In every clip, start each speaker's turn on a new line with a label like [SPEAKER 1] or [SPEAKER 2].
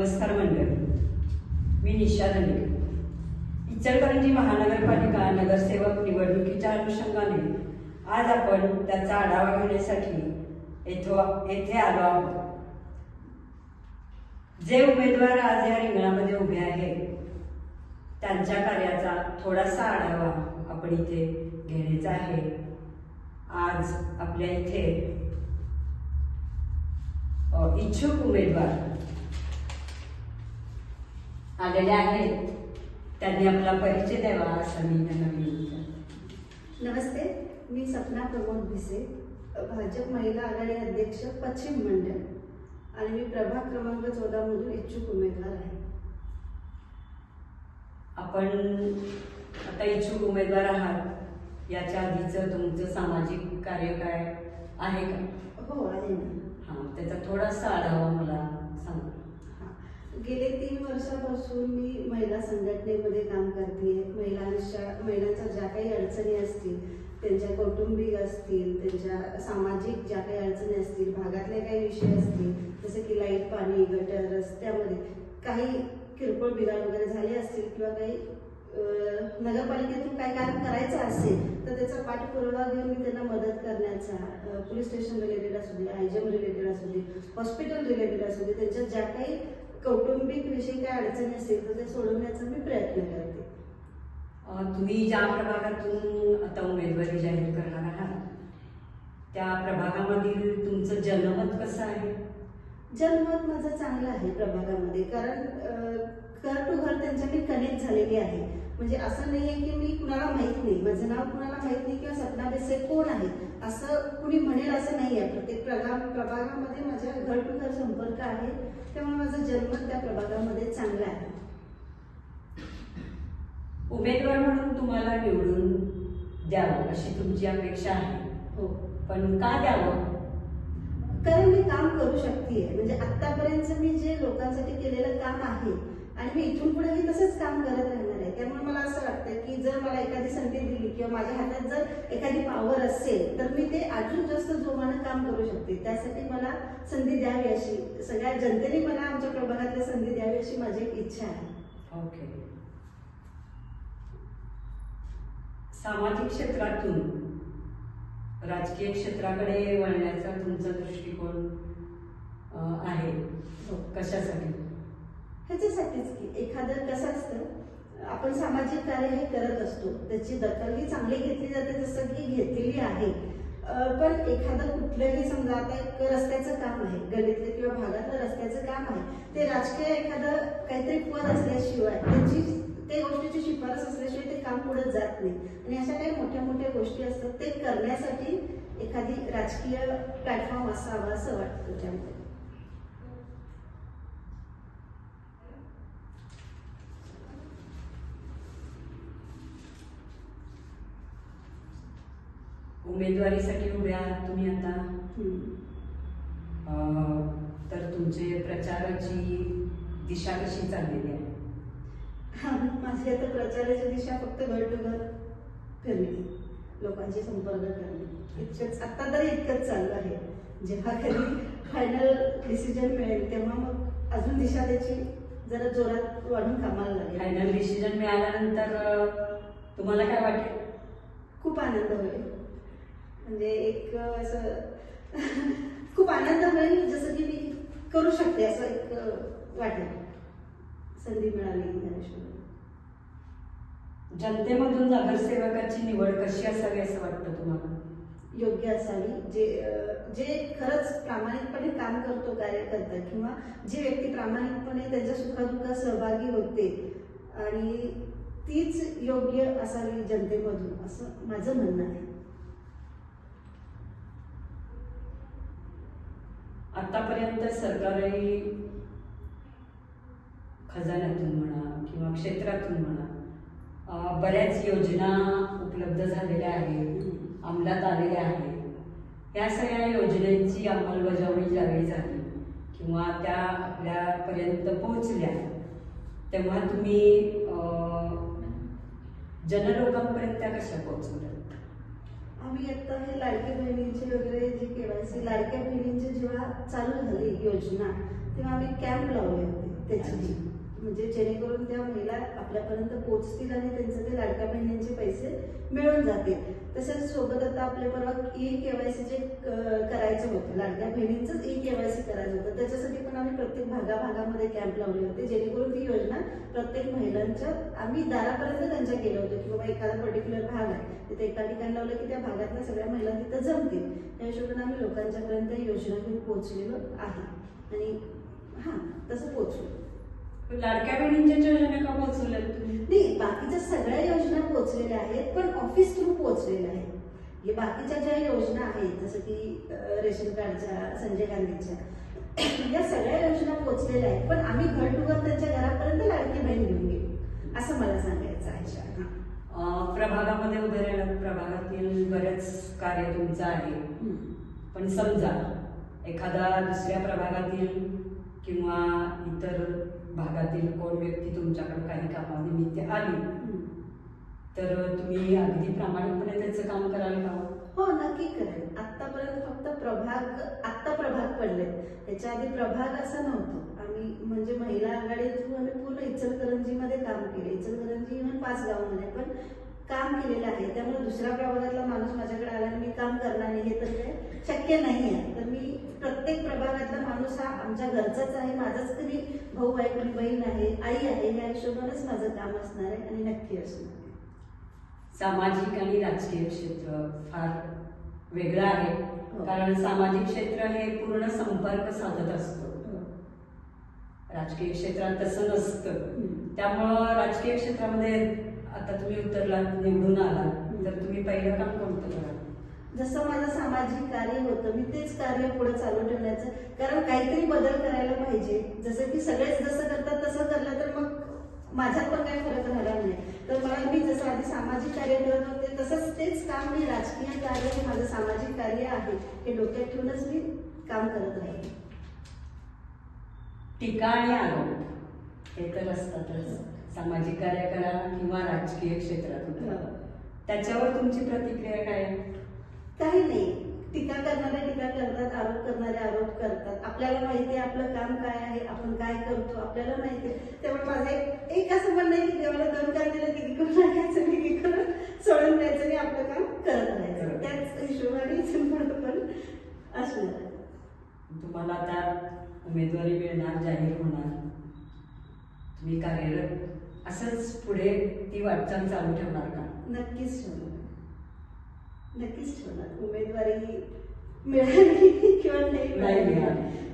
[SPEAKER 1] नमस्कार मंडळी, मी निशा दंडे. इचलकरंजी महानगरपालिका नगरसेवक निवडणुकीच्या अनुषंगाने आज आपण त्याचा आढावा घेण्यासाठी येथे आलो आहोत. जे उमेदवार आज या रिंगणामध्ये उभे आहेत त्यांच्या कार्याचा थोडासा आढावा आपण इथे घेण्याचा आहे. आज आपल्या इथे इच्छुक उमेदवार आलेले आहेत. त्यांनी आपला परिचय द्यावा असं मी त्यांना विनंती करते.
[SPEAKER 2] नमस्ते, मी सपना प्रमोद भिसे, भाजप महिला आघाडी अध्यक्ष पश्चिम मंडळ आणि मी प्रभाग क्रमांक 14 मधून इच्छुक उमेदवार आहे.
[SPEAKER 1] आपण आता इच्छुक उमेदवार आहात. याच्या आधीचं तुमचं सामाजिक कार्य काय आहे का?
[SPEAKER 2] हो, आहे ना.
[SPEAKER 1] हां, त्याचा थोडासा आढावा मला सांगा.
[SPEAKER 2] गेले 3 वर्षापासून मी महिला संघटनेमध्ये काम करते. महिलांच्या ज्या काही अडचणी असतील, त्यांच्या कौटुंबिक असतील, त्यांच्या सामाजिक ज्या काही अडचणी असतील, भागातले काही विषय असतील, जसे की लाईट, पाणी, गटर, रस्त्यामध्ये काही किरकोळ बिघाड वगैरे झाले असतील किंवा काही नगरपालिकेतून काही काम करायचं असेल तर त्याचा पाठपुरावा घेऊन मी त्यांना मदत करण्याचा, पोलीस स्टेशन रिलेटेड असू दे, आयजीएम रिलेटेड असू दे, हॉस्पिटल रिलेटेड असू दे, त्यांच्या ज्या काही कौटुंबिक विषयी काही अडचणी असतील तर ते सोडवण्याचा मी प्रयत्न करते.
[SPEAKER 1] तुम्ही ज्या प्रभागातून आता उमेदवारी जाहीर करणार आहात त्या प्रभागामधील तुमचं जनमत कसं आहे?
[SPEAKER 2] जनमत माझं चांगलं आहे प्रभागामध्ये, कारण घर टू घर त्यांच्याकडे कनेक्ट झालेली आहे. म्हणजे असं नाही आहे की मी कुणाला माहीत नाही, माझं नाव कुणाला माहीत नाही किंवा सपना भिसे कोण आहे असं कुणी म्हणेल असं नाही आहे. प्रत्येक प्रभागामध्ये माझ्या घर टू घर संपर्क आहे, त्यामुळे माझं जनमत त्या प्रभागामध्ये चांगलं आहे.
[SPEAKER 1] उमेदवार म्हणून तुम्हाला निवडून द्यावं अशी तुमची अपेक्षा आहे.
[SPEAKER 2] हो,
[SPEAKER 1] पण का द्यावं?
[SPEAKER 2] कारण मी काम करू शकते. म्हणजे आतापर्यंत मी जे लोकांसाठी केलेलं काम आहे आणि मी इथून पुढेही तसंच काम करत राहणार आहे. त्यामुळे मला असं वाटतं की जर मला एखादी संधी दिली किंवा माझ्या हातात जर एखादी पॉवर असेल तर मी ते अजून जास्त जोमानं काम करू शकते. त्यासाठी मला संधी द्यावी अशी, सगळ्या जनतेने मला आमच्या प्रभागातल्या संधी द्यावी अशी माझी एक इच्छा आहे.
[SPEAKER 1] ओके. सामाजिक क्षेत्रातून राजकीय क्षेत्राकडे वळण्याचा तुमचा दृष्टिकोन आहे. कशासाठी?
[SPEAKER 2] ह्याच्यासाठीच की एखादं कसं असतं, आपण सामाजिक कार्य हे करत असतो, त्याची दखलही चांगली घेतली जाते जसं की घेतलेली आहे. पण एखादं कुठलंही समजा आता एक रस्त्याचं काम आहे, गल्लीतलं किंवा भागातलं रस्त्याचं काम आहे, ते राजकीय एखादं काहीतरी पद असल्याशिवाय ते गोष्टीची शिफारस असल्याशिवाय ते काम पुढे जात नाही. आणि अशा काही मोठ्या मोठ्या गोष्टी असतात, ते करण्यासाठी एखादी राजकीय प्लॅटफॉर्म असावा असं वाटतं. त्यामुळे
[SPEAKER 1] उमेदवारीसाठी उभे आहात तुम्ही आता. तर तुमचे प्रचाराची दिशा कशी चाललेली आहे?
[SPEAKER 2] माझी आता प्रचाराची दिशा फक्त घर टू घर फिरणे, लोकांशी संपर्क करणे, इतकंच. आता तरी इतकंच चालू आहे. जेव्हा कधी फायनल डिसिजन मिळेल तेव्हा मग अजून दिशा त्याची जरा जोरात वाढून कामाला लागेल.
[SPEAKER 1] फायनल डिसिजन मिळाल्यानंतर तुम्हाला काय वाटेल?
[SPEAKER 2] खूप आनंद होईल. म्हणजे एक असं खूप आनंद होईल, जसं की मी करू शकते असं एक वाटेल. संधी मिळाली त्याविषयी.
[SPEAKER 1] जनतेमधून नगरसेवकाची निवड कशी असावी असं वाटतं तुम्हाला?
[SPEAKER 2] योग्य असावी. जे खरंच प्रामाणिकपणे काम करतो, कार्य करतात, किंवा जी व्यक्ती प्रामाणिकपणे त्यांच्या सुखादुःखात सहभागी होते आणि तीच योग्य असावी जनतेमधून, असं माझं म्हणणं आहे.
[SPEAKER 1] आतापर्यंत सरकारी खजान्यातून म्हणा किंवा क्षेत्रातून म्हणा बऱ्याच योजना उपलब्ध झालेल्या आहेत, अंमलात आलेल्या आहेत. या सगळ्या योजनांची अंमलबजावणी ज्यावेळी झाली किंवा त्या आपल्यापर्यंत पोहोचल्या तेव्हा तुम्ही जनलोकांपर्यंत त्या कशा पोहोचवल्या?
[SPEAKER 2] आम्ही आता हे लाडक्या बहिणींचे वगैरे जे KYC लाडक्या बहिणींचे जेव्हा चालू झाली योजना तेव्हा आम्ही कॅम्प लावले होते. त्याची म्हणजे जेणेकरून त्या महिला आपल्यापर्यंत पोहोचतील आणि त्यांचे ते लाडक्या बहिणींचे पैसे मिळून जातील. तसेच सोबत आता आपल्या परवा KYC जे करायचं होतं, लाडक्या बहिणींचंच KYC करायचं होतं, त्याच्यासाठी पण आम्ही प्रत्येक भागाभागामध्ये कॅम्प लावले होते, जेणेकरून ती योजना प्रत्येक महिलांच्या आम्ही दारापर्यंत त्यांच्या गेलो होतो की बाबा एखादा पर्टिक्युलर भाग आहे तिथे एका ठिकाणी लावलं की त्या भागातल्या सगळ्या महिला तिथं जमतील. त्या हिशोबाने आम्ही लोकांच्यापर्यंत योजना घेऊन पोहोचलेलो आहे आणि हां तसं पोहोचलो.
[SPEAKER 1] लाडक्या बहिणींच्या योजना का पोहोचवल्या तुम्ही?
[SPEAKER 2] नाही, बाकीच्या सगळ्या योजना पोहोचलेल्या आहेत पण ऑफिस थ्रू पोहोचलेल्या आहेत. हे बाकीच्या ज्या योजना आहेत जसं की रेशन कार्डच्या, संजय गांधीच्या, या सगळ्या योजना पोहोचलेल्या आहेत पण आम्ही घर टू घर त्यांच्या घरापर्यंत लाडकी बहीण घेऊन गेलो असं मला सांगायचं आहे.
[SPEAKER 1] प्रभागामध्ये उभे राहिलं, प्रभागातील बरेच कार्य तुमचं आहे, पण समजा एखादा दुसऱ्या प्रभागातील किंवा इतर भागातील कोण व्यक्ती तुमच्याकडे काही कामानिमित्त आली तर तुम्ही अगदी प्रामाणिकपणे त्याचं काम कराल का?
[SPEAKER 2] हो, नक्की करेल. आतापर्यंत फक्त प्रभाग पडले, त्याच्या आधी प्रभाग असं नव्हतं. आम्ही म्हणजे महिला आघाडी थ्रू आम्ही पूर्ण इचलकरंजीमध्ये काम केले, इचलकरंजी इव्हन 5 गावांमध्ये पण काम केलेलं आहे. त्यामुळे दुसऱ्या प्रभागातला माणूस माझ्याकडे आला आणि मी काम करणार नाही हे तर काही शक्य नाही आहे. तर मी प्रत्येक प्रभागातला माणूस हा आमच्या घरचाच आहे, माझाच तरी भाऊ आहे, कोणी बहीण आहे, आई आहे, या हिशोबानेच माझं काम असणार आहे आणि नक्की असणार आहे.
[SPEAKER 1] सामाजिक आणि राजकीय क्षेत्र फार वेगळं आहे, कारण सामाजिक क्षेत्र हे पूर्ण संपर्क साधत असतो, राजकीय क्षेत्रात तसं नसतं. त्यामुळं राजकीय क्षेत्रामध्ये आता तुम्ही उतरला, निवडून आला तर तुम्ही पहिलं काम कोणतं कराल?
[SPEAKER 2] जसं माझं सामाजिक कार्य होतं मी तेच कार्य पुढे चालू ठेवण्याचं, कारण काहीतरी बदल करायला पाहिजे. जसं की सगळेच जसं करतात तसं करलं तर मग माझ्यात पण काही फरक राहणार नाही. तर मला मी जसं आधी सामाजिक कार्य करत होते तसंच तेच काम मी राजकीय कार्य हे माझं सामाजिक कार्य आहे हे डोक्यात ठेवूनच मी काम करत राहील.
[SPEAKER 1] टीका आणि आरोप हे तर असतातच, सामाजिक कार्य करा किंवा राजकीय क्षेत्रात उतरा, त्याच्यावर तुमची प्रतिक्रिया काय? काही
[SPEAKER 2] नाही, टीका करणारे टीका करतात, आरोप करणारे आरोप करतात. आपल्याला माहिती आहे आपलं काम काय आहे, आपण काय करतो आपल्याला माहिती आहे. त्यामुळे माझं एक असं म्हणणं आहे की देवाला 2 काम दिलं की करून टाकायचं नाही की करून सोडून द्यायचं नाही, आपलं काम करत राहायचं. त्याच हिशोबाने इथून पुढे पण असणार.
[SPEAKER 1] तुम्हाला आता उमेदवारी मिळणार, जाहीर होणार, तुम्ही कार्यरत असंच पुढे ती वाटचाल चालू ठेवणार का?
[SPEAKER 2] नक्कीच ठेवणार, नक्कीच ठेवणार. उमेदवारी मिळाली किंवा नाही मिळाली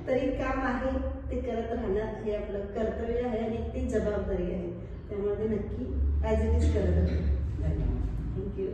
[SPEAKER 2] तरी काम आहे ते करत राहणार, हे आपलं कर्तव्य आहे आणि ती जबाबदारी आहे. त्यामुळे ते नक्की ॲज इट इज करत राहणार.
[SPEAKER 1] धन्यवाद.
[SPEAKER 2] थँक्यू.